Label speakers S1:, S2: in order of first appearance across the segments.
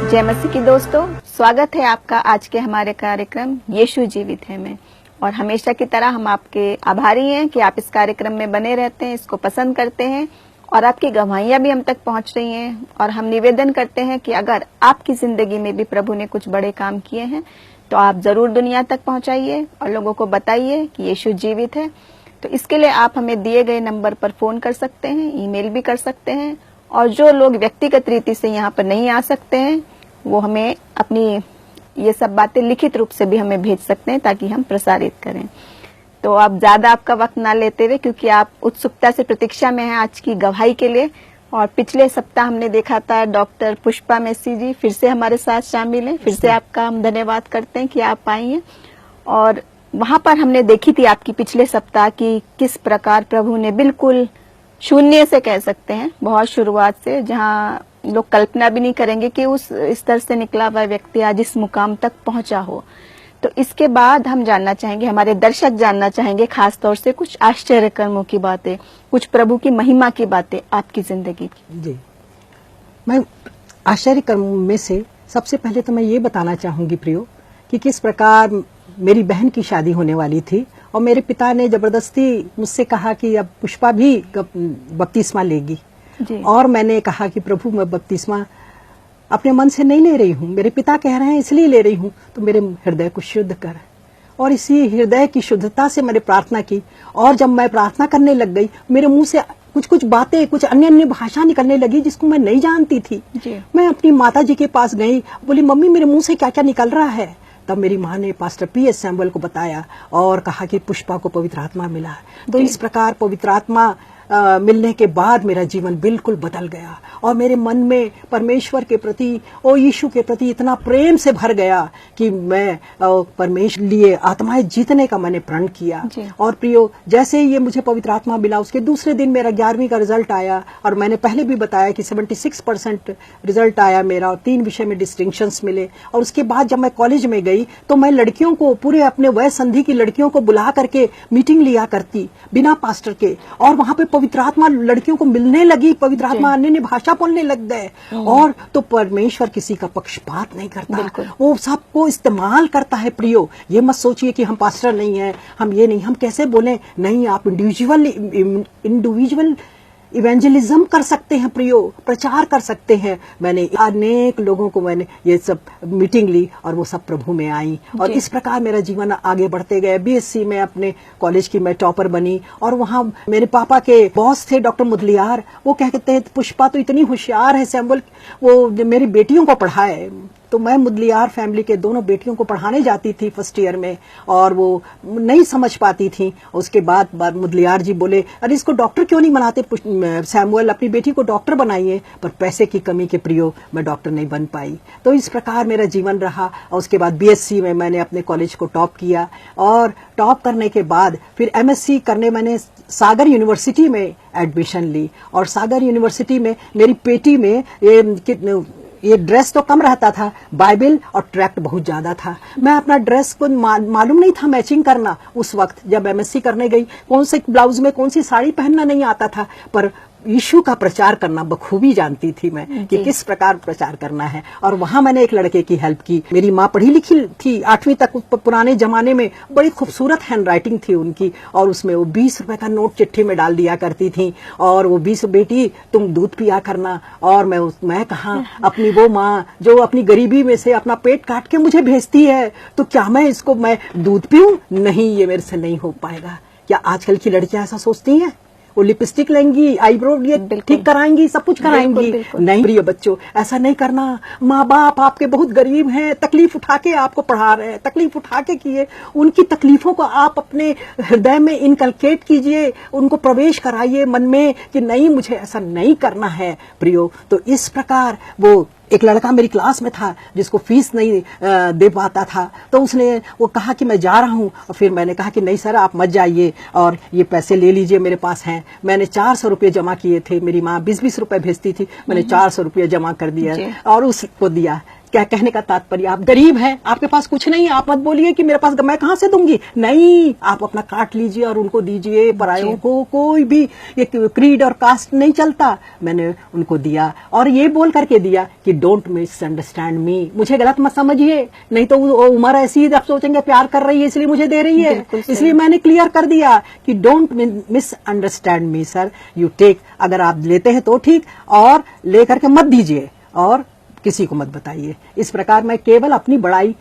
S1: जय मसीह की दोस्तों, स्वागत है आपका आज के हमारे कार्यक्रम यीशु जीवित है में। और हमेशा की तरह हम आपके आभारी हैं कि आप इस कार्यक्रम में बने रहते हैं, इसको पसंद करते हैं और आपकी गवाहियां भी हम तक पहुंच रही हैं। और हम निवेदन करते हैं कि अगर आपकी जिंदगी में भी प्रभु ने कुछ बड़े काम किए हैं तो आप जरूर दुनिया तक पहुंचाइए और लोगों को बताइए कि यीशु जीवित है। तो इसके लिए आप हमें दिए गए नंबर पर फोन कर सकते हैं, ईमेल भी कर सकते हैं। और जो लोग व्यक्तिगत रीति से यहाँ पर नहीं आ सकते हैं वो हमें अपनी ये सब बातें लिखित रूप से भी हमें भेज सकते हैं ताकि हम प्रसारित करें। तो अब ज्यादा आपका वक्त ना लेते हुए, क्योंकि आप उत्सुकता से प्रतीक्षा में हैं आज की गवाही के लिए। और पिछले सप्ताह हमने देखा था डॉक्टर पुष्पा मेसी जी फिर से हमारे साथ शामिल हैं। फिर से आपका हम धन्यवाद करते हैं कि आप आई हैं। और वहां पर हमने देखी थी आपकी पिछले सप्ताह की किस प्रकार प्रभु ने बिल्कुल शून्य से कह सकते हैं, बहुत शुरुआत से, जहां लोग कल्पना भी नहीं करेंगे कि उस स्तर से निकला हुआ व्यक्ति आज इस मुकाम तक पहुंचा हो। तो इसके बाद हम जानना चाहेंगे, हमारे दर्शक जानना चाहेंगे खास तौर से कुछ आश्चर्य कर्मों की बातें, कुछ प्रभु की महिमा की बातें आपकी जिंदगी की।
S2: जी, मैं आश्चर्य कर्मों में से सबसे पहले तो मैं ये बताना चाहूंगी प्रियो कि किस प्रकार मेरी बहन की शादी होने वाली थी और मेरे पिता ने जबरदस्ती मुझसे कहा कि अब पुष्पा भी बपतिस्मा लेगी। और मैंने कहा कि प्रभु मैं बपतिस्मा अपने मन से नहीं ले रही हूँ, मेरे पिता कह रहे हैं इसलिए ले रही हूँ, तो मेरे हृदय को शुद्ध कर। और इसी हृदय की शुद्धता से मैंने प्रार्थना की। और जब मैं प्रार्थना करने लग गई मेरे मुंह से कुछ कुछ बातें, कुछ अन्य अन्य भाषा निकलने लगी जिसको मैं नहीं जानती थी। मैं अपनी माता जी के पास गई, बोली मम्मी मेरे मुंह से क्या क्या निकल रहा है। तब मेरी माँ ने पास्टर पीएस सैमुअल को बताया और कहा कि पुष्पा को पवित्र आत्मा मिला। तो इस प्रकार पवित्र आत्मा मिलने के बाद मेरा जीवन बिल्कुल बदल गया और मेरे मन में परमेश्वर के प्रति और यीशु के प्रति इतना प्रेम से भर गया कि मैं परमेश्वर लिए आत्माएं जीतने का मैंने प्रण किया। और प्रियो, जैसे ही ये मुझे पवित्र आत्मा मिला उसके दूसरे दिन मेरा 11वीं का रिजल्ट आया। और मैंने पहले भी बताया कि 76% रिजल्ट आया मेरा और 3 विषय में डिस्टिंक्शंस मिले। और उसके बाद जब मैं कॉलेज में गई तो मैं लड़कियों को, पूरे अपने वय संधि की लड़कियों को बुला करके मीटिंग लिया करती बिना पास्टर के। और वहां पे पवित्र आत्मा लड़कियों को मिलने लगी, पवित्र आत्मा अन्य भाषा बोलने लग गए। और तो परमेश्वर किसी का पक्षपात नहीं करता, वो सबको इस्तेमाल करता है। प्रियो, ये मत सोचिए कि हम पास्टर नहीं है, हम ये नहीं, हम कैसे बोले, नहीं, आप इंडिविजुअल इवेंजलिज्म कर सकते हैं प्रियो, प्रचार कर सकते हैं। मैंने अनेक लोगों को मैंने ये सब मीटिंग ली और वो सब प्रभु में आई। और इस प्रकार मेरा जीवन आगे बढ़ते गए। बीएससी में अपने कॉलेज की मैं टॉपर बनी। और वहाँ मेरे पापा के बॉस थे डॉक्टर मुदलियार, वो कहते हैं पुष्पा तो इतनी होशियार है सैमुअल, वो मेरी बेटियों को पढ़ाए। तो मैं मुदलियार फैमिली के दोनों बेटियों को पढ़ाने जाती थी फर्स्ट ईयर में और वो नहीं समझ पाती थी। उसके बाद मुदलियार जी बोले अरे इसको डॉक्टर क्यों नहीं बनाते सैमुअल, अपनी बेटी को डॉक्टर बनाइए। पर पैसे की कमी के प्रियो मैं डॉक्टर नहीं बन पाई। तो इस प्रकार मेरा जीवन रहा। और उसके बाद बीएससी में मैंने अपने कॉलेज को टॉप किया और टॉप करने के बाद फिर एमएससी करने मैंने सागर यूनिवर्सिटी में एडमिशन ली। और सागर यूनिवर्सिटी में मेरी पेटी में ये ड्रेस तो कम रहता था, बाइबल और ट्रैक्ट बहुत ज्यादा था। मैं अपना ड्रेस को मालूम नहीं था मैचिंग करना। उस वक्त जब एमएससी करने गई कौन से ब्लाउज में कौन सी साड़ी पहनना नहीं आता था, पर यीशु का प्रचार करना बखूबी जानती थी मैं कि किस प्रकार प्रचार करना है। और वहां मैंने एक लड़के की हेल्प की। मेरी माँ पढ़ी लिखी थी 8वीं तक, पुराने जमाने में बड़ी खूबसूरत हैंड राइटिंग थी उनकी। और उसमें वो 20 रुपए का नोट चिट्ठी में डाल दिया करती थी और वो 20 बेटी तुम दूध पिया करना। और मैं कहा अपनी वो माँ जो अपनी गरीबी में से अपना पेट काट के मुझे भेजती है, तो क्या मैं दूध पीऊं? नहीं, ये मेरे से नहीं हो पाएगा। क्या आजकल की लड़कियां ऐसा सोचती हैं? वो लिपस्टिक लेंगी, आईब्रो ये ठीक कराएंगी, सब कुछ कराएंगी। नहीं प्रिय बच्चों, ऐसा नहीं करना। माँ बाप आपके बहुत गरीब हैं, तकलीफ उठा के आपको पढ़ा रहे हैं, तकलीफ उठा के किए। उनकी तकलीफों को आप अपने हृदय में इनकलकेट कीजिए, उनको प्रवेश कराइए मन में कि नहीं, मुझे ऐसा नहीं करना है प्रियो। तो इस प्रकार वो एक लड़का मेरी क्लास में था जिसको फीस नहीं दे पाता था, तो उसने वो कहा कि मैं जा रहा हूँ। और फिर मैंने कहा कि नहीं सर आप मत जाइए और ये पैसे ले लीजिए, मेरे पास हैं। मैंने 400 रुपये जमा किए थे, मेरी माँ 20-20 रुपए भेजती थी, मैंने 400 रुपये जमा कर दिया और उसको दिया क्या कहने का तात्पर्य, आप गरीब हैं, आपके पास कुछ नहीं, आप मत बोलिए कि मेरे पास, मैं कहां से दूंगी, नहीं, आप अपना काट लीजिए और उनको दीजिए। परायों को कोई भी ये क्रीड और कास्ट नहीं चलता। मैंने उनको दिया और ये बोल करके दिया कि डोंट मिसअंडरस्टैंड मी, मुझे गलत मत समझिए, नहीं तो वो उम्र ऐसी है, आप सोचेंगे प्यार कर रही है इसलिए मुझे दे रही है। इसलिए मैंने क्लियर कर दिया कि don't misunderstand me sir, you take, अगर आप लेते हैं तो ठीक, और लेकर के मत दीजिए और किसी को मत बताइए। इस प्रकार मैं केवल अपनी बड़ाई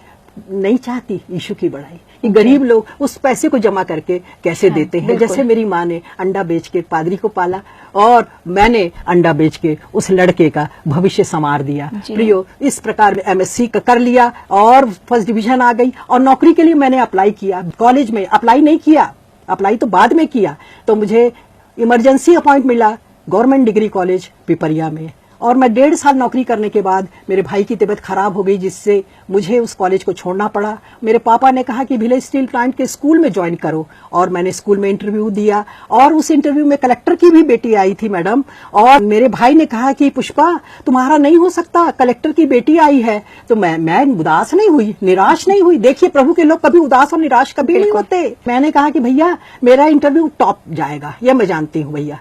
S2: नहीं चाहती, यीशु की बड़ाई, कि गरीब लोग उस पैसे को जमा करके कैसे देते हैं। जैसे मेरी माँ ने अंडा बेच के पादरी को पाला और मैंने अंडा बेच के उस लड़के का भविष्य संवार दिया। प्रियो, इस प्रकार MSc कर लिया और फर्स्ट डिवीजन आ गई और नौकरी के लिए मैंने अप्लाई किया। कॉलेज में अप्लाई नहीं किया, अप्लाई तो बाद में किया, तो मुझे इमरजेंसी अपॉइंट मिला गवर्नमेंट डिग्री कॉलेज पिपरिया में। और मैं 1.5 साल नौकरी करने के बाद मेरे भाई की तबीयत खराब हो गई, जिससे मुझे उस कॉलेज को छोड़ना पड़ा। मेरे पापा ने कहा कि भिलाई स्टील प्लांट के स्कूल में ज्वाइन करो, और मैंने स्कूल में इंटरव्यू दिया और उस इंटरव्यू में कलेक्टर की भी बेटी आई थी मैडम, और मेरे भाई ने कहा कि पुष्पा तुम्हारा नहीं हो सकता, कलेक्टर की बेटी आई है। तो मैं उदास नहीं हुई, निराश नहीं हुई। देखिए, प्रभु के लोग कभी उदास और निराश कभी नहीं होते। मैंने कहा कि भैया मेरा इंटरव्यू टॉप जाएगा, यह मैं जानती हूँ भैया।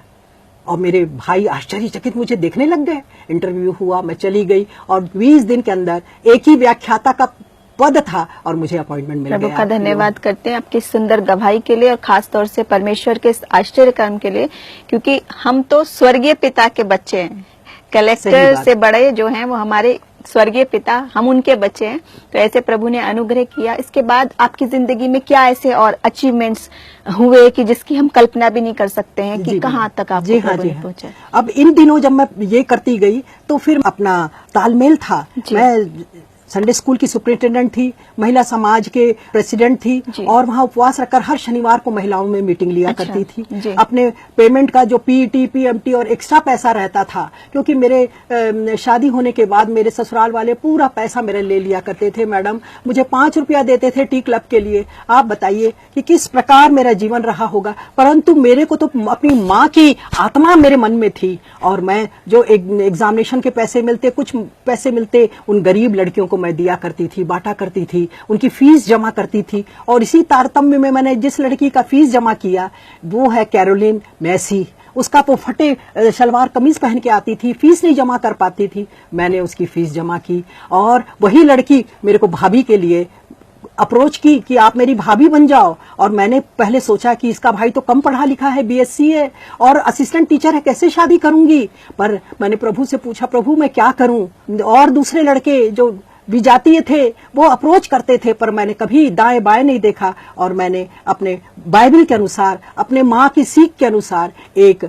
S2: और मेरे भाई आश्चर्यचकित मुझे देखने लग गए। इंटरव्यू हुआ, मैं चली गई और 20 दिन के अंदर एक ही व्याख्याता का पद था और मुझे अपॉइंटमेंट मिल गया।
S1: प्रभु का धन्यवाद करते हैं आपकी सुंदर गवाही के लिए और खास तौर से परमेश्वर के इस आश्चर्य कर्म के लिए, क्योंकि हम तो स्वर्गीय पिता के बच्चे हैं। कलेक्टर से बड़े जो हैं वो हमारे स्वर्गीय पिता, हम उनके बच्चे हैं। तो ऐसे प्रभु ने अनुग्रह किया। इसके बाद आपकी जिंदगी में क्या ऐसे और अचीवमेंट्स हुए कि जिसकी हम कल्पना भी नहीं कर सकते हैं कि कहाँ तक आप पहुंचे?
S2: अब इन दिनों जब मैं ये करती गई तो फिर अपना तालमेल था। मैं संडे स्कूल की सुपरिटेंडेंट थी, महिला समाज के प्रेसिडेंट थी और वहां उपवास रखकर हर शनिवार को महिलाओं में मीटिंग लिया करती थी। अपने पेमेंट का जो PET, PMT और एक्स्ट्रा पैसा रहता था, क्योंकि मेरे शादी होने के बाद मेरे ससुराल वाले पूरा पैसा मेरे ले लिया करते थे मैडम। मुझे 5 रुपया देते थे टी क्लब के लिए। आप बताइए कि किस प्रकार मेरा जीवन रहा होगा। परंतु मेरे को तो अपनी माँ की आत्मा मेरे मन में थी, और मैं जो एग्जामिनेशन के पैसे मिलते, कुछ पैसे मिलते, उन गरीब लड़कियों को मैं दिया करती थी, बांटा करती थी, उनकी फीस जमा करती थी। और इसी तारतम्य में मैंने जिस लड़की का फीस जमा किया वो है कैरोलिन मैसी। उसका तो फटे सलवार कमीज पहन के आती थी, फीस नहीं जमा कर पाती थी। मैंने उसकी फीस जमा की और वही लड़की मेरे को भाभी के लिए अप्रोच की कि आप मेरी भाभी बन जाओ। और मैंने पहले सोचा कि इसका भाई तो कम पढ़ा लिखा है, BSc है और असिस्टेंट टीचर है, कैसे शादी करूंगी। पर मैंने प्रभु से पूछा, प्रभु मैं क्या करूं। और दूसरे लड़के जो विजातीय थे वो अप्रोच करते थे, पर मैंने कभी दाएं बाएं नहीं देखा। और मैंने अपने बाइबल के अनुसार, अपने माँ की सीख के अनुसार एक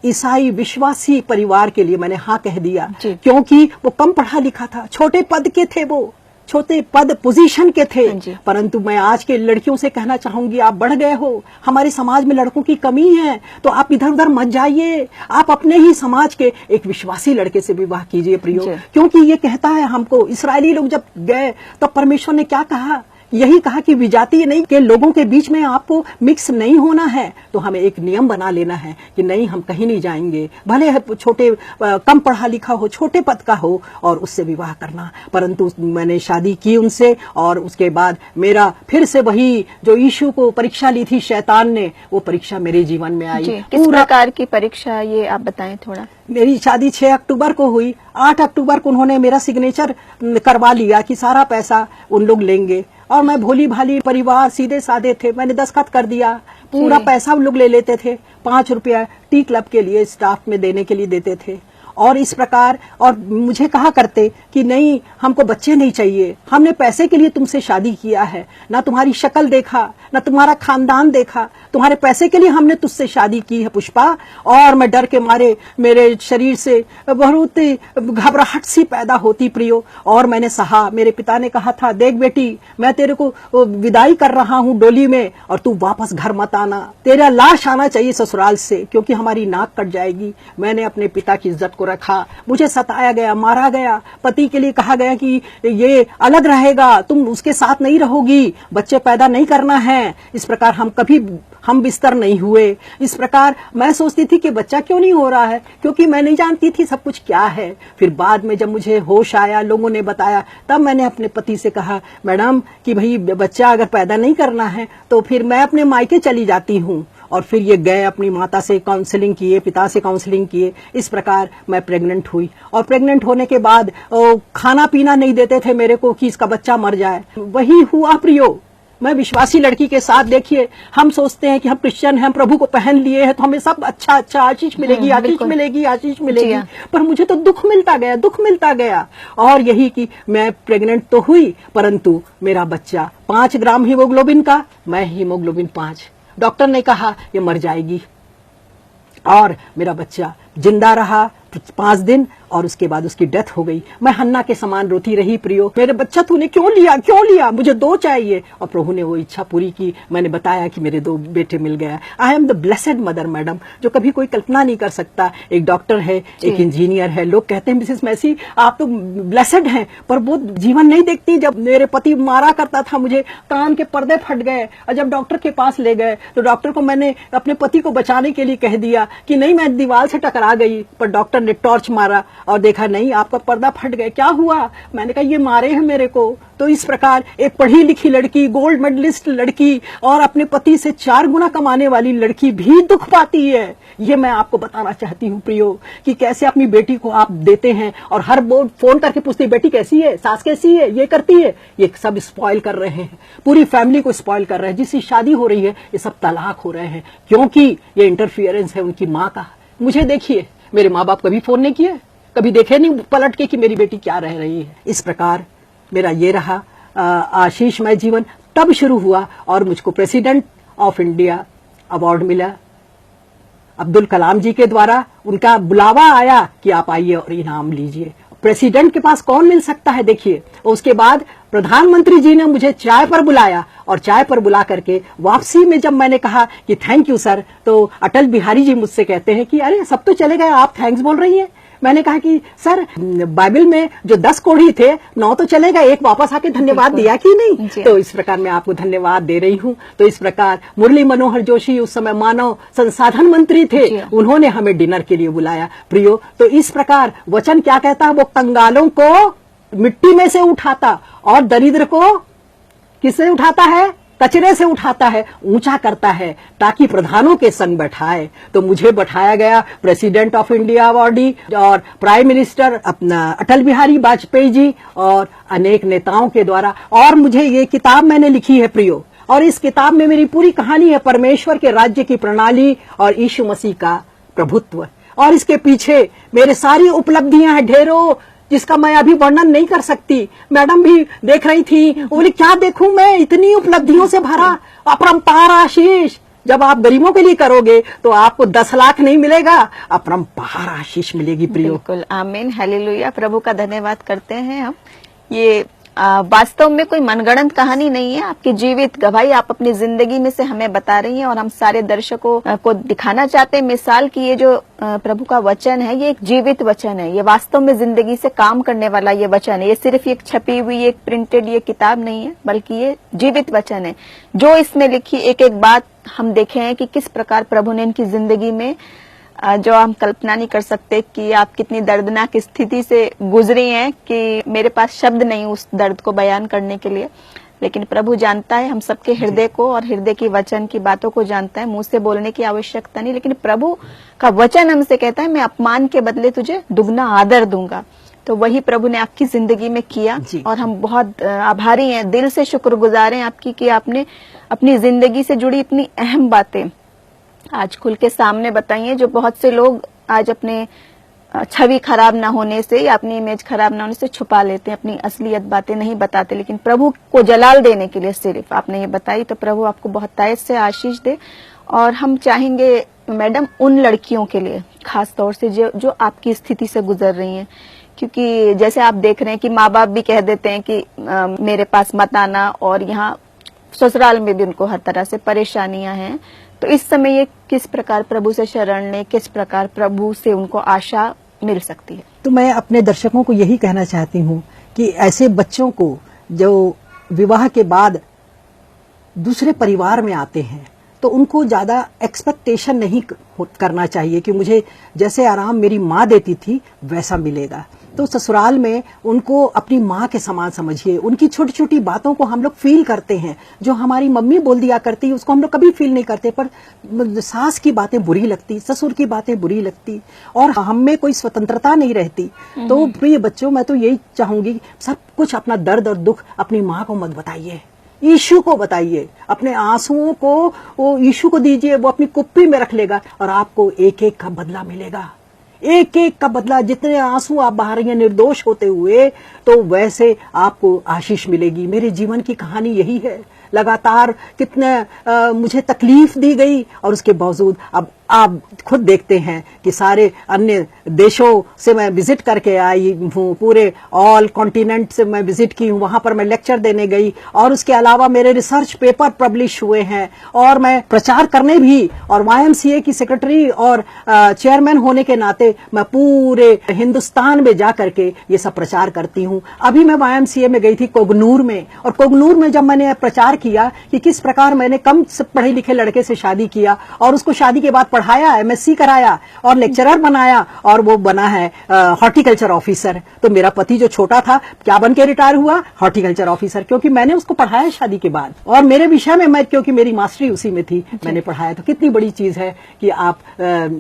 S2: ईसाई विश्वासी परिवार के लिए मैंने हाँ कह दिया, क्योंकि वो कम पढ़ा लिखा था, छोटे पद के थे, वो छोटे पद पोजीशन के थे। परंतु मैं आज के लड़कियों से कहना चाहूंगी, आप बढ़ गए हो, हमारे समाज में लड़कों की कमी है, तो आप इधर उधर मत जाइए, आप अपने ही समाज के एक विश्वासी लड़के से विवाह कीजिए प्रियो। क्योंकि ये कहता है हमको, इसराइली लोग जब गए तब परमेश्वर ने क्या कहा, यही कहा कि विजातीय नहीं के लोगों के बीच में आपको मिक्स नहीं होना है। तो हमें एक नियम बना लेना है कि नहीं, हम कहीं नहीं जाएंगे, भले छोटे कम पढ़ा लिखा हो, छोटे पद का हो, और उससे विवाह करना। परंतु मैंने शादी की उनसे, और उसके बाद मेरा फिर से वही जो यीशु को परीक्षा ली थी शैतान ने, वो परीक्षा मेरे जीवन में आई।
S1: किस प्रकार की परीक्षा, ये आप बताएं थोड़ा।
S2: मेरी शादी 6 अक्टूबर को हुई। 8 अक्टूबर को उन्होंने मेरा सिग्नेचर करवा लिया कि सारा पैसा उन लोग लेंगे, और मैं भोली भाली परिवार, सीधे साधे थे, मैंने दस्तखत कर दिया। पूरा पैसा उन लोग ले लेते थे। 5 रुपया टी क्लब के लिए स्टाफ में देने के लिए देते थे। और इस प्रकार, और मुझे कहा करते कि नहीं, हमको बच्चे नहीं चाहिए, हमने पैसे के लिए तुमसे शादी किया है, ना तुम्हारी शक्ल देखा, ना तुम्हारा खानदान देखा, तुम्हारे पैसे के लिए हमने तुझसे शादी की है पुष्पा। और मैं डर के मारे मेरे शरीर से बहुत घबराहट सी पैदा होती प्रियो। और मैंने सहा, मेरे पिता ने कहा था, देख बेटी, मैं तेरे को विदाई कर रहा हूँ डोली में, और तू वापस घर मत आना, तेरा लाश आना चाहिए ससुराल से, क्योंकि हमारी नाक कट जाएगी। मैंने अपने पिता की इज्जत को रखा, मुझे सताया गया, मारा गया, पति के लिए कहा गया कि ये अलग रहेगा, तुम उसके साथ नहीं रहोगी, बच्चे पैदा नहीं करना है। इस प्रकार हम बिस्तर नहीं हुए। इस प्रकार मैं सोचती थी कि बच्चा क्यों नहीं हो रहा है, क्योंकि मैं नहीं जानती थी सब कुछ क्या है। फिर बाद में जब मुझे होश आया, लोगों ने बताया, तब मैंने अपने पति से कहा, मैडम कि भाई बच्चा अगर पैदा नहीं करना है तो फिर मैं अपने मायके चली जाती हूँ। और फिर ये गए, अपनी माता से काउंसलिंग किए, पिता से काउंसलिंग किए। इस प्रकार मैं प्रेग्नेंट हुई। और प्रेग्नेंट होने के बाद खाना पीना नहीं देते थे मेरे को कि इसका बच्चा मर जाए। वही हुआ प्रियो। मैं विश्वासी लड़की के साथ, देखिए, हम सोचते हैं कि हम क्रिश्चियन हैं, हम प्रभु को पहन लिए हैं तो हमें सब अच्छा आशीष मिलेगी, आशीष मिलेगी। पर मुझे तो दुख मिलता गया। और यही कि मैं प्रेग्नेंट तो हुई, परंतु मेरा बच्चा 5 ग्राम हीमोग्लोबिन का, मैं हीमोग्लोबिन 5। डॉक्टर ने कहा ये मर जाएगी। और मेरा बच्चा जिंदा रहा 5 दिन और उसके बाद उसकी डेथ हो गई। मैं हन्ना के समान रोती रही, प्रियो, मेरे बच्चा तूने क्यों लिया, मुझे 2 चाहिए। और प्रभु ने वो इच्छा पूरी की। मैंने बताया कि मेरे 2 बेटे मिल गया। I am the blessed mother, madam, जो कभी कोई कल्पना नहीं कर सकता। एक डॉक्टर है, एक इंजीनियर है। लोग कहते हैं मिसेस मैसी आप तो ब्लेसेड हैं, पर वो जीवन नहीं देखती। जब मेरे पति मारा करता था मुझे, कान के पर्दे फट गए, और जब डॉक्टर के पास ले गए तो डॉक्टर को मैंने अपने पति को बचाने के लिए कह दिया कि नहीं, मैं दीवार से टकरा गई। पर डॉक्टर ने टॉर्च मारा और देखा नहीं, आपका पर्दा फट गया। क्या हुआ? मैंने कहा ये मारे हैं मेरे को। तो इस प्रकार एक पढ़ी लिखी लड़की, गोल्ड मेडलिस्ट लड़की और अपने पति से 4 गुना कमाने वाली लड़की भी दुख पाती है। ये मैं आपको बताना चाहती हूँ प्रियो, कि कैसे अपनी बेटी को आप देते हैं और हर फोन करके पूछते हैं बेटी कैसी है, सास कैसी है, ये करती है। ये सब स्पॉइल कर रहे हैं, पूरी फैमिली को स्पॉइल कर रहे हैं। जिसकी शादी हो रही है ये सब तलाक हो रहे हैं, क्योंकि ये इंटरफियरेंस है उनकी माँ का। मुझे देखिए, मेरे माँ बाप कभी फोन नहीं किए, कभी देखे नहीं पलट के कि मेरी बेटी क्या रह रही है। इस प्रकार मेरा ये रहा आशीषमय जीवन। तब शुरू हुआ और मुझको प्रेसिडेंट ऑफ इंडिया अवार्ड मिला। अब्दुल कलाम जी के द्वारा उनका बुलावा आया कि आप आइए और इनाम लीजिए। प्रेसिडेंट के पास कौन मिल सकता है, देखिए। उसके बाद प्रधानमंत्री जी ने मुझे चाय पर बुलाया, और चाय पर बुला करके वापसी में जब मैंने कहा कि थैंक यू सर, तो अटल बिहारी जी मुझसे कहते हैं कि अरे सब तो चले गए, आप थैंक्स बोल रही हैं। मैंने कहा कि सर, बाइबल में जो 10 कोढ़ी थे, 9 तो चले गए, एक वापस आके धन्यवाद दिया कि नहीं। तो इस प्रकार मैं आपको धन्यवाद दे रही हूँ। तो इस प्रकार मुरली मनोहर जोशी उस समय मानव संसाधन मंत्री थे, उन्होंने हमें डिनर के लिए बुलाया प्रियो। तो इस प्रकार वचन क्या कहता है, वो कंगालों को मिट्टी में से उठाता और दरिद्र को किससे उठाता है, कचरे से उठाता है, ऊंचा करता है, ताकि प्रधानों के संग बैठाए। तो मुझे बैठाया गया प्रेसिडेंट ऑफ इंडिया अवार्डी और प्राइम मिनिस्टर अपना अटल बिहारी वाजपेयी जी और अनेक नेताओं के द्वारा। और मुझे ये किताब मैंने लिखी है प्रियो, और इस किताब में मेरी पूरी कहानी है परमेश्वर के राज्य की प्रणाली और यीशु मसीह का प्रभुत्व। और इसके पीछे मेरे सारी उपलब्धियां हैं ढेरों, जिसका मैं अभी वर्णन नहीं कर सकती। मैडम भी देख रही थी, बोली क्या देखूं मैं, इतनी उपलब्धियों से भरा अपरंपार आशीष। जब आप गरीबों के लिए करोगे तो आपको 10 लाख नहीं मिलेगा, अपरंपार आशीष मिलेगी प्रियो।
S1: बिल्कुल, आमीन, हालेलुया। प्रभु का धन्यवाद करते हैं हम। ये वास्तव में कोई मनगढ़ंत कहानी नहीं है, आपकी जीवित गवाही आप अपनी जिंदगी में से हमें बता रही हैं, और हम सारे दर्शकों को दिखाना चाहते हैं मिसाल की ये जो प्रभु का वचन है, ये एक जीवित वचन है। ये वास्तव में जिंदगी से काम करने वाला ये वचन है। ये सिर्फ एक छपी हुई एक प्रिंटेड ये किताब नहीं है, बल्कि ये जीवित वचन है। जो इसमें लिखी एक एक बात हम देखे हैं कि किस प्रकार प्रभु ने इनकी जिंदगी में, जो हम कल्पना नहीं कर सकते कि आप कितनी दर्दनाक स्थिति से गुजरी हैं, कि मेरे पास शब्द नहीं उस दर्द को बयान करने के लिए। लेकिन प्रभु जानता है हम सबके हृदय को, और हृदय की वचन की बातों को जानता है। मुंह से बोलने की आवश्यकता नहीं, लेकिन प्रभु का वचन हमसे कहता है मैं अपमान के बदले तुझे दुगना आदर दूंगा। तो वही प्रभु ने आपकी जिंदगी में किया, और हम बहुत आभारी हैं, दिल से शुक्रगुजार हैं आपकी कि आपने अपनी जिंदगी से जुड़ी इतनी अहम बातें आज खुल के सामने बताइए। जो बहुत से लोग आज अपने छवि खराब ना होने से या अपनी इमेज खराब ना होने से छुपा लेते हैं, अपनी असलियत बातें नहीं बताते, लेकिन प्रभु को जलाल देने के लिए सिर्फ आपने ये बताई। तो प्रभु आपको बहुत तायत से आशीष दे। और हम चाहेंगे मैडम उन लड़कियों के लिए खास तौर से जो आपकी स्थिति से गुजर रही हैं, क्योंकि जैसे आप देख रहे हैं कि माँ बाप भी कह देते हैं कि मेरे पास मत आना, और यहाँ ससुराल में भी उनको हर तरह से परेशानियां हैं। तो इस समय ये किस प्रकार प्रभु से शरण लें, किस प्रकार प्रभु से उनको आशा मिल सकती है?
S2: तो मैं अपने दर्शकों को यही कहना चाहती हूँ कि ऐसे बच्चों को जो विवाह के बाद दूसरे परिवार में आते हैं तो उनको ज्यादा एक्सपेक्टेशन नहीं करना चाहिए कि मुझे जैसे आराम मेरी माँ देती थी वैसा मिलेगा। तो ससुराल में उनको अपनी माँ के समान समझिए। उनकी छोटी छोटी बातों को हम लोग फील करते हैं। जो हमारी मम्मी बोल दिया करती उसको हम लोग कभी फील नहीं करते, पर सास की बातें बुरी लगती, ससुर की बातें बुरी लगती और हम में कोई स्वतंत्रता नहीं रहती। तो प्रिय बच्चों, मैं तो यही चाहूंगी, सब कुछ अपना दर्द और दुख अपनी माँ को मत बताइए, यीशु को बताइए। अपने आंसुओं को वो यीशु को दीजिए, वो अपनी कुप्पी में रख लेगा और आपको एक एक का बदला मिलेगा, एक एक का बदला। जितने आंसू आप बहा रही हैं निर्दोष होते हुए, तो वैसे आपको आशीष मिलेगी। मेरे जीवन की कहानी यही है। लगातार कितने मुझे तकलीफ दी गई और उसके बावजूद अब आप खुद देखते हैं कि सारे अन्य देशों से मैं विजिट करके आई हूँ, पूरे ऑल कॉन्टिनेंट से मैं विजिट की हूँ, वहां पर मैं लेक्चर देने गई और उसके अलावा मेरे रिसर्च पेपर पब्लिश हुए हैं और मैं प्रचार करने भी, और YMCA की सेक्रेटरी और चेयरमैन होने के नाते मैं पूरे हिंदुस्तान में जा करके ये सब प्रचार करती हूँ। अभी मैं YMCA में गई थी कोगनूर में, और कोगनूर में जब मैंने प्रचार किया कि किस प्रकार मैंने कम पढ़े लिखे लड़के से शादी किया और उसको शादी के बाद पढ़ाया, MSc कराया और लेक्चरर बनाया और वो बना है हॉर्टिकल्चर ऑफिसर। तो मेरा पति जो छोटा था क्या बन के रिटायर हुआ? हॉर्टिकल्चर ऑफिसर, क्योंकि मैंने उसको पढ़ाया शादी के बाद और मेरे विषय में मैं, क्योंकि मेरी मास्टरी उसी में थी, मैंने पढ़ाया। तो कितनी बड़ी चीज है कि आप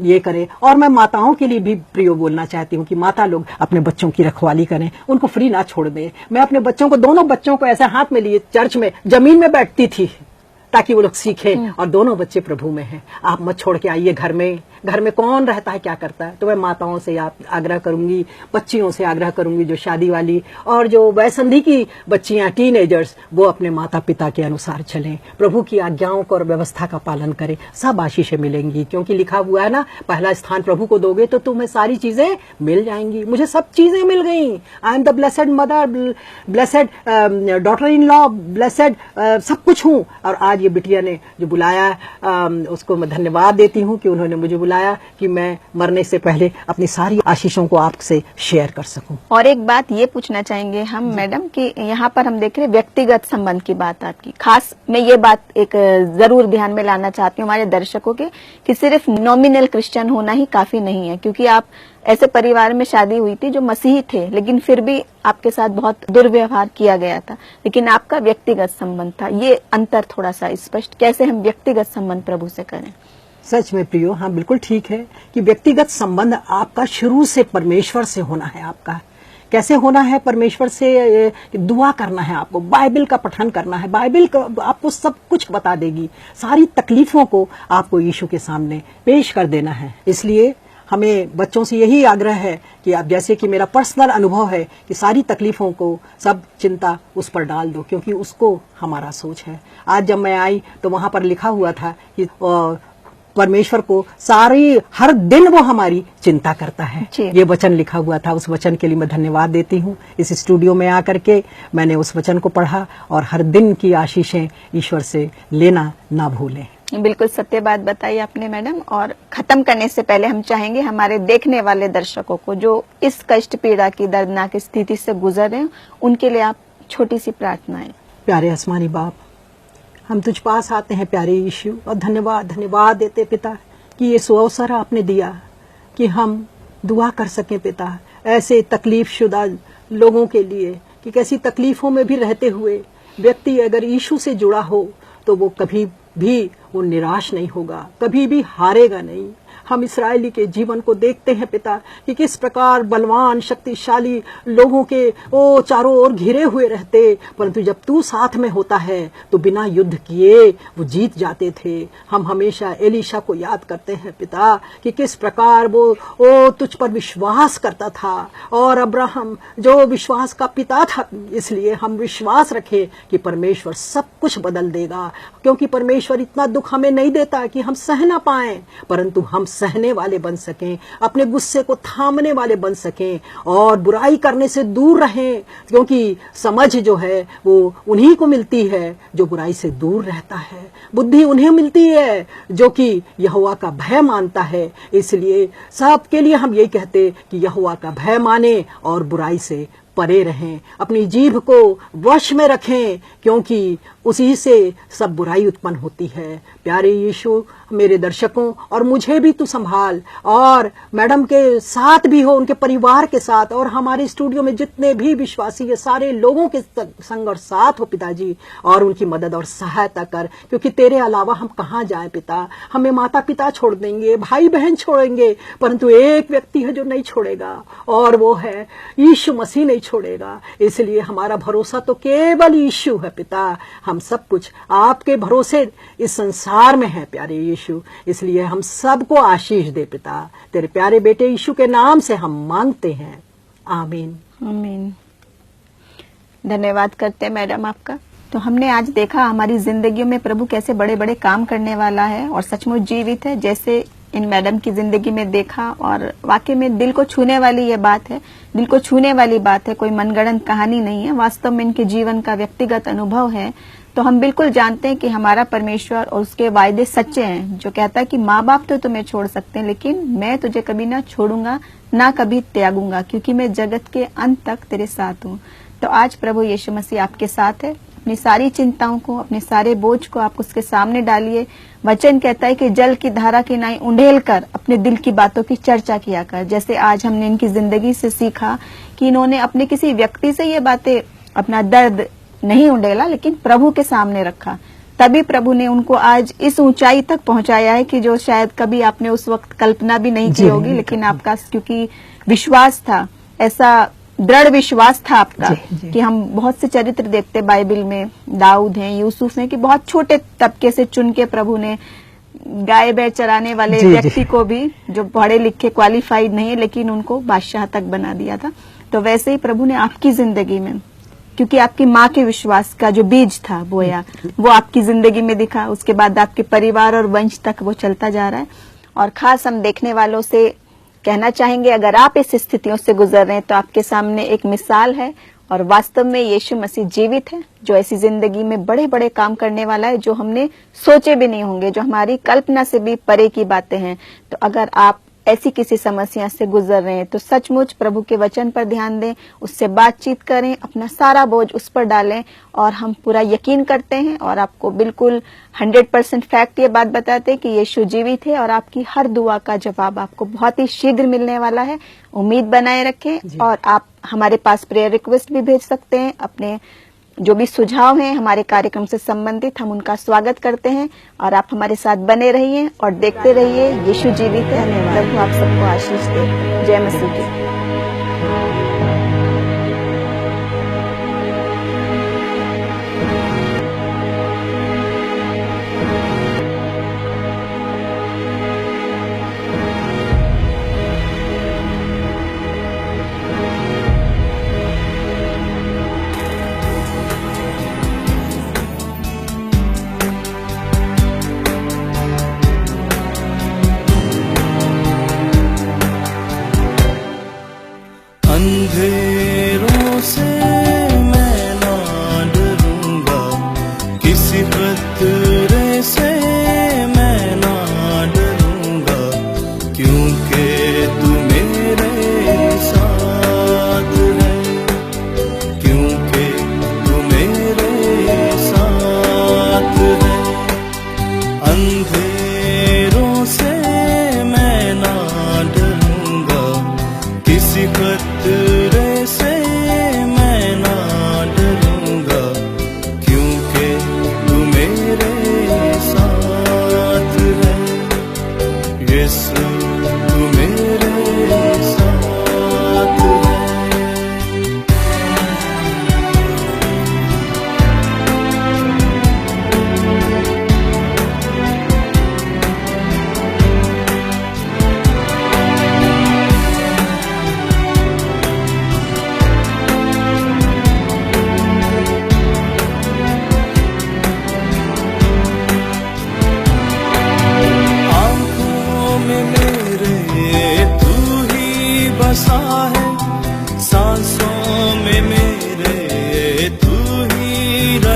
S2: ये करें। और मैं माताओं के लिए भी प्रिय बोलना चाहती हूँ कि माता लोग अपने बच्चों की रखवाली करें, उनको फ्री ना छोड़ दें। मैं अपने बच्चों को, दोनों बच्चों को ऐसे हाथ में लिए चर्च में जमीन में बैठती थी ताकि वो लोग सीखें, और दोनों बच्चे प्रभु में हैं। आप मत छोड़ के आइए घर में। घर में कौन रहता है, क्या करता है? तो मैं माताओं से आग्रह करूंगी, बच्चियों से आग्रह करूंगी, जो शादी वाली और जो वयसंधि की बच्चियां, टीनेजर्स, वो अपने माता पिता के अनुसार चलें, प्रभु की आज्ञाओं को और व्यवस्था का पालन करें। सब आशीषें मिलेंगी, क्योंकि लिखा हुआ है ना, पहला स्थान प्रभु को दोगे तो तुम्हें सारी चीजें मिल जाएंगी। मुझे सब चीजें मिल गई। I am the blessed mother, blessed daughter in law, blessed सब कुछ हूँ। और आज ये बिटिया ने जो बुलाया, उसको मैं धन्यवाद देती हूँ कि उन्होंने मुझे बुलाया कि मैं मरने से पहले अपनी सारी आशीषों को आपसे शेयर कर सकूं।
S1: और एक बात ये पूछना चाहेंगे हम मैडम कि यहाँ पर हम देख रहे हैं व्यक्तिगत संबंध की बात आपकी। खास मैं ये बात एक जरूर ध्यान में लाना चाहती हूँ हमारे दर्शकों के, कि सिर्फ नॉमिनल क्रिश्चियन होना ही काफी नहीं है, क्योंकि आप ऐसे परिवार में शादी हुई थी जो मसीही थे, लेकिन फिर भी आपके साथ बहुत दुर्व्यवहार किया गया था, लेकिन आपका व्यक्तिगत संबंध था। ये अंतर थोड़ा सा स्पष्ट, कैसे हम व्यक्तिगत संबंध प्रभु से करें?
S2: सच में प्रियो, हाँ बिल्कुल ठीक है कि व्यक्तिगत संबंध आपका शुरू से परमेश्वर से होना है। आपका कैसे होना है? परमेश्वर से दुआ करना है, आपको बाइबल का पठन करना है। बाइबल आपको सब कुछ बता देगी। सारी तकलीफों को आपको यीशु के सामने पेश कर देना है। इसलिए हमें बच्चों से यही आग्रह है कि आप, जैसे कि मेरा पर्सनल अनुभव है, कि सारी तकलीफों को, सब चिंता उस पर डाल दो, क्योंकि उसको हमारा सोच है। आज जब मैं आई तो वहां पर लिखा हुआ था कि परमेश्वर को सारी, हर दिन वो हमारी चिंता करता है। ये वचन लिखा हुआ था। उस वचन के लिए मैं धन्यवाद देती हूँ। इस स्टूडियो में आकर के मैंने उस वचन को पढ़ा, और हर दिन की आशीषें ईश्वर से लेना ना भूलें।
S1: बिल्कुल सत्य बात बताई आपने मैडम। और खत्म करने से पहले हम चाहेंगे हमारे देखने वाले दर्शकों को जो इस कष्ट पीड़ा की दर्दनाक स्थिति से गुजर रहे हैं, उनके लिए आप छोटी सी प्रार्थनाएं।
S2: प्यारे आसमानी बाप, हम तुझ पास आते हैं प्यारे यीशु, और धन्यवाद देते पिता कि ये सुअवसर आपने दिया कि हम दुआ कर सकें पिता, ऐसे तकलीफ शुदा लोगों के लिए, कि कैसी तकलीफों में भी रहते हुए व्यक्ति अगर यीशु से जुड़ा हो तो वो कभी भी वो निराश नहीं होगा, कभी भी हारेगा नहीं। हम इस्राएली के जीवन को देखते हैं पिता कि किस प्रकार बलवान शक्तिशाली लोगों के वो चारों ओर घिरे हुए रहते, परंतु जब तू साथ में होता है तो बिना युद्ध किए वो जीत जाते थे। हम हमेशा एलीशा को याद करते हैं पिता कि किस प्रकार वो तुझ पर विश्वास करता था, और अब्राहम जो विश्वास का पिता था। इसलिए हम विश्वास रखें कि परमेश्वर सब कुछ बदल देगा, क्योंकि परमेश्वर इतना दुख हमें नहीं देता कि हम सह ना पाएं, परंतु हम सहने वाले बन सकें, अपने गुस्से को थामने वाले बन सकें और बुराई करने से दूर रहें, क्योंकि समझ जो है वो उन्हीं को मिलती है जो बुराई से दूर रहता है। बुद्धि उन्हें मिलती है जो कि यहोवा का भय मानता है। इसलिए सबके लिए हम यही कहते कि यहोवा का भय माने और बुराई से परे रहें, अपनी जीभ को वश में रखें, क्योंकि उसी से सब बुराई उत्पन्न होती है। प्यारे यीशु, मेरे दर्शकों और मुझे भी तू संभाल, और मैडम के साथ भी हो, उनके परिवार के साथ, और हमारे स्टूडियो में जितने भी विश्वासी है सारे लोगों के संग और साथ हो पिताजी, और उनकी मदद और सहायता कर, क्योंकि तेरे अलावा हम कहाँ जाएं पिता। हमें माता पिता छोड़ देंगे, भाई बहन छोड़ेंगे, परंतु एक व्यक्ति है जो नहीं छोड़ेगा, और वो है यीशु मसीह नहीं छोड़ेगा। इसलिए हमारा भरोसा तो केवल यीशु है पिता। हम सब कुछ आपके भरोसे इस संसार में है प्यारे यीशु। इसलिए हम सबको आशीष दे पिता। तेरे प्यारे बेटे यीशु के नाम से हम मांगते हैं, आमीन।
S1: आमीन। धन्यवाद करते हैं मैडम आपका। तो हमने आज देखा हमारी जिंदगियों में प्रभु कैसे बड़े बड़े काम करने वाला है और सचमुच जीवित है, जैसे इन मैडम की जिंदगी में देखा, और वाकई में दिल को छूने वाली ये बात है, दिल को छूने वाली बात है, कोई मनगढ़ंत कहानी नहीं है, वास्तव में इनके जीवन का व्यक्तिगत अनुभव है। तो हम बिल्कुल जानते हैं कि हमारा परमेश्वर और उसके वायदे सच्चे हैं, जो कहता है कि माँ बाप तो तुम्हें छोड़ सकते हैं, लेकिन मैं तुझे कभी ना छोड़ूंगा, ना कभी त्यागूंगा, क्योंकि मैं जगत के अंत तक तेरे साथ हूँ। तो आज प्रभु यीशु मसीह आपके साथ है। अपनी सारी चिंताओं को, अपने सारे बोझ को आप उसके सामने डालिए। वचन कहता है कि जल की धारा की नाई उंडेल कर अपने दिल की बातों की चर्चा किया कर। जैसे आज हमने इनकी जिंदगी से सीखा कि इन्होंने अपने किसी व्यक्ति से ये बातें, अपना दर्द नहीं उंडेला, लेकिन प्रभु के सामने रखा, तभी प्रभु ने उनको आज इस ऊंचाई तक पहुंचाया है कि जो शायद कभी आपने उस वक्त कल्पना भी नहीं की होगी। लेकिन आपका क्योंकि विश्वास था, ऐसा दृढ़ विश्वास था आपका कि हम बहुत से चरित्र देखते बाइबल में, दाऊद हैं, यूसुफ हैं, कि बहुत छोटे तबके से चुन के प्रभु ने गाय बैल चराने वाले व्यक्ति को भी, जो पढ़े लिखे क्वालिफाइड नहीं है, लेकिन उनको बादशाह तक बना दिया था। तो वैसे ही प्रभु ने आपकी जिंदगी में, क्योंकि आपकी माँ के विश्वास का जो बीज था बोया, वो आपकी जिंदगी में दिखा, उसके बाद आपके परिवार और वंश तक वो चलता जा रहा है। और खास हम देखने वालों से कहना चाहेंगे, अगर आप इस स्थितियों से गुजर रहे हैं तो आपके सामने एक मिसाल है, और वास्तव में यीशु मसीह जीवित है, जो ऐसी जिंदगी में बड़े बड़े काम करने वाला है, जो हमने सोचे भी नहीं होंगे, जो हमारी कल्पना से भी परे की बातें हैं। तो अगर आप ऐसी किसी समस्या से गुजर रहे हैं तो सचमुच प्रभु के वचन पर ध्यान दें, उससे बातचीत करें, अपना सारा बोझ उस पर डालें, और हम पूरा यकीन करते हैं और आपको बिल्कुल 100% फैक्ट ये बात बताते हैं कि यीशु जीवित है, और आपकी हर दुआ का जवाब आपको बहुत ही शीघ्र मिलने वाला है। उम्मीद बनाए रखें, और आप हमारे पास प्रेयर रिक्वेस्ट भी भेज सकते हैं। अपने जो भी सुझाव हैं हमारे कार्यक्रम से संबंधित, हम उनका स्वागत करते हैं, और आप हमारे साथ बने रहिए और देखते रहिए यीशु जीवित है। प्रभु आप सबको आशीष दे। जय मसीह की।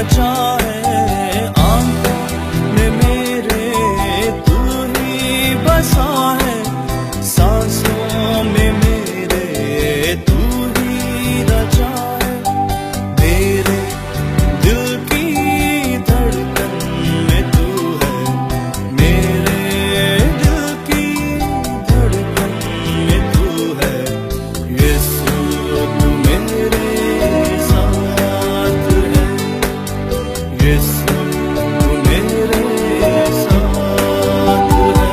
S3: रचा है, आंखों में मेरे तू ही बसा है, सांसों में मेरे तू ही रचा है, मेरे दिल की धड़कन में तू है, मेरे दिल की धड़कन में तू है, यीशु तू मेरे साथ है, यीशु तू मेरे साथ है।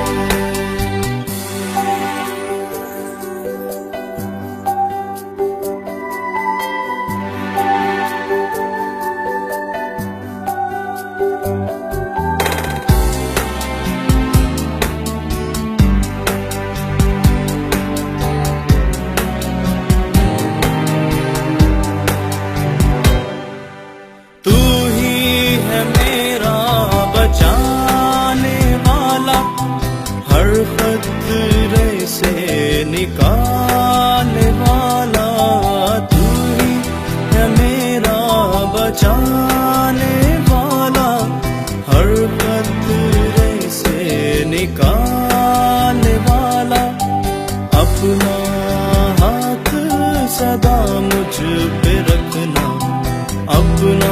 S3: तू ही है मेरा बचाने वाला, हर खतरे से निकालने वाला, तू ही है मेरा बचाने वाला, हर खतरे से निकालने वाला, अपना हाथ सदा मुझ पे रखना, अपना